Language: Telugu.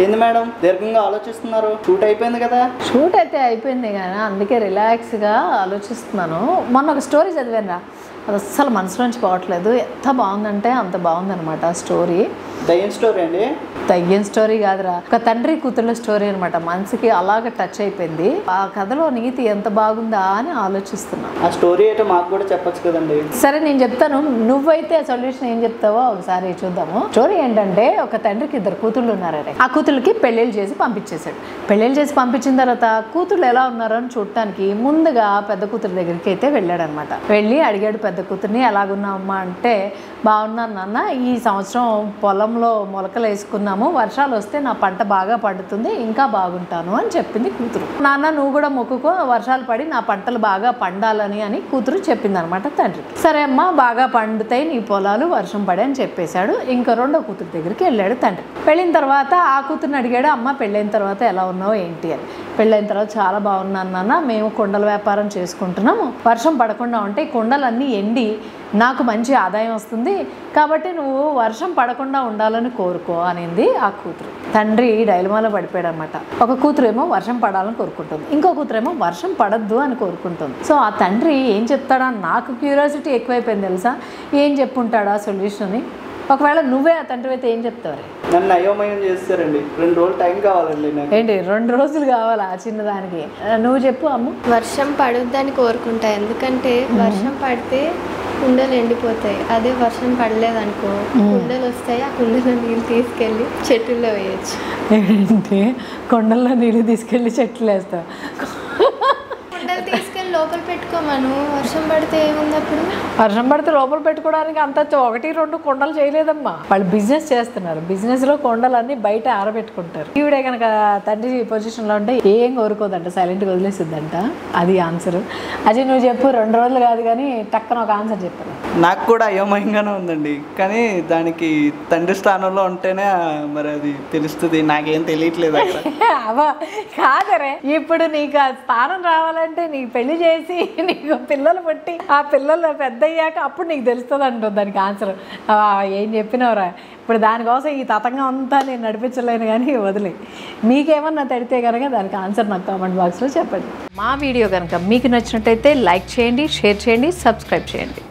ఏంది మేడం దీర్ఘంగా ఆలోచిస్తున్నారు? షూట్ అయిపోయింది కదా? షూట్ అయితే అయిపోయింది కానీ అందుకే రిలాక్స్గా ఆలోచిస్తున్నాను. మొన్న ఒక స్టోరీ చదివాను, అది అస్సలు మనసులోంచి పోవట్లేదు. ఎంత బాగుందంటే అంత బాగుందనమాట ఆ స్టోరీ. దయ్యం స్టోరీ అండి? దయ్యం స్టోరీ కాదురా, ఒక తండ్రి కూతుళ్ళ స్టోరీ అనమాట. మనసుకి అలాగ టచ్ అయిపోయింది. ఆ కథలో నీతి ఎంత బాగుందా అని ఆలోచిస్తున్నా. ఆ స్టోరీ అయితే మాకు కూడా చెప్పచ్చు కదండి. సరే నేను చెప్తాను, నువ్వైతే సొల్యూషన్ ఏం చెప్తావో ఒకసారి చూద్దాము. స్టోరీ ఏంటంటే, ఒక తండ్రికి 2 కూతుళ్ళు ఉన్నారట. ఆ కూతుళ్ళకి పెళ్ళిళ్ళు చేసి పంపించేశాడు. పెళ్ళిళ్ళు చేసి పంపించిన తర్వాత కూతుళ్ళు ఎలా ఉన్నారో అని చూడటానికి ముందుగా పెద్ద కూతురు దగ్గరికి అయితే వెళ్ళాడు అనమాట. వెళ్ళి అడిగాడు పెద్ద కూతుర్ని, ఎలాగున్నావమ్మా అంటే, బాగున్నాను నాన్న, ఈ సంవత్సరం పొలంలో మొలకలు వేసుకున్నాము, వర్షాలు వస్తే నా పంట బాగా పండుతుంది, ఇంకా బాగుంటాను అని చెప్పింది కూతురు. నాన్న నువ్వు కూడా మొక్కుకో, వర్షాలు పడి నా పంటలు బాగా పండాలని అని కూతురు చెప్పింది అనమాట తండ్రికి. సరే అమ్మ, బాగా పండుతాయి నీ పొలాలు, వర్షం పడి అని చెప్పేశాడు. ఇంకా రెండో కూతురు దగ్గరికి వెళ్ళాడు తండ్రి. వెళ్ళిన తర్వాత ఆ కూతుర్ని అడిగాడు, అమ్మ పెళ్ళైన తర్వాత ఎలా ఉన్నావు ఏంటి అని. పెళ్ళైన తర్వాత చాలా బాగున్నాను నాన్న, మేము కుండల వ్యాపారం చేసుకుంటున్నాము, వర్షం పడకుండా ఉంటే కుండలన్నీ ఎండి నాకు మంచి ఆదాయం వస్తుంది, కాబట్టి నువ్వు వర్షం పడకుండా ఉండాలని కోరుకో అనింది ఆ కూతురు. తండ్రి డైలమాలో పడిపోయాడు అనమాట. ఒక కూతురు ఏమో వర్షం పడాలని కోరుకుంటుంది, ఇంకో కూతురు ఏమో వర్షం పడద్దు అని కోరుకుంటుంది. సో ఆ తండ్రి ఏం చెప్తాడా, నాకు క్యూరియాసిటీ ఎక్కువైపోయింది తెలుసా, ఏం చెప్పుంటాడా సొల్యూషన్ అని. ఒకవేళ నువ్వే ఆ తండ్రి అయితే ఏం చెప్తావు? నన్ను అయోమయం చేస్తారండి. 2 రోజులు టైం కావాలండి నాకు. ఏంటి 2 రోజులు కావాలా చిన్నదానికి? నువ్వు చెప్పు అమ్ము. వర్షం పడొద్దని కోరుకుంటా, ఎందుకంటే వర్షం పడితే కుండలు ఎండిపోతాయి. అదే వర్షం పడలేదనుకో కుండలు వస్తాయి, ఆ కుండలో నీళ్ళు తీసుకెళ్ళి చెట్టుల్లో వేయచ్చు. ఏంటి కొండల్లో నీళ్ళు తీసుకెళ్ళి చెట్లు వేస్తావు? కుండలు తీసుకెళ్ళి లోపల పెట్టుకోమను, వర్షం పడితే ఏముంది అప్పుడు? వర్షం పడితే లోపల పెట్టుకోవడానికి అంత 1-2 కొండలు చేయలేదమ్మా. వాళ్ళు బిజినెస్ చేస్తున్నారు, బిజినెస్ లో కొండలన్నీ బయట ఆరబెట్టుకుంటారు. ఈవిడే కనుక తండ్రి పొజిషన్ లో ఉంటే ఏం కోరుకోదంట, సైలెంట్ గా వదిలేసిద్దంట. అది ఆన్సర్. అజయ్ నువ్వు చెప్పు, 2 రోజులు కాదు కానీ టక్కన ఒక ఆన్సర్ చెప్పాను. నాకు కూడా అయోమయంగానే ఉందండి, కానీ దానికి తండ్రి స్థానంలో ఉంటేనే మరి అది తెలుస్తుంది. నాకేం తెలియట్లేదు అక్కడ. అవా కాదరే, ఇప్పుడు నీకు ఆ స్థానం రావాలంటే నీకు పెళ్లి చేసి నీకు పిల్లలు పుట్టి ఆ పిల్లలు పెద్ద అయ్యాక అప్పుడు నీకు తెలుస్తుంది అంటుంది దానికి ఆన్సర్. ఏం చెప్పినవరా ఇప్పుడు? దానికోసం ఈ తతంగం అంతా నేను నడిపించలేను, కానీ వదిలే. మీకేమన్నా తడితే కనుక దానికి ఆన్సర్ నాకు కామెంట్ బాక్స్లో చెప్పండి. మా వీడియో కనుక మీకు నచ్చినట్టయితే లైక్ చేయండి, షేర్ చేయండి, సబ్స్క్రైబ్ చేయండి.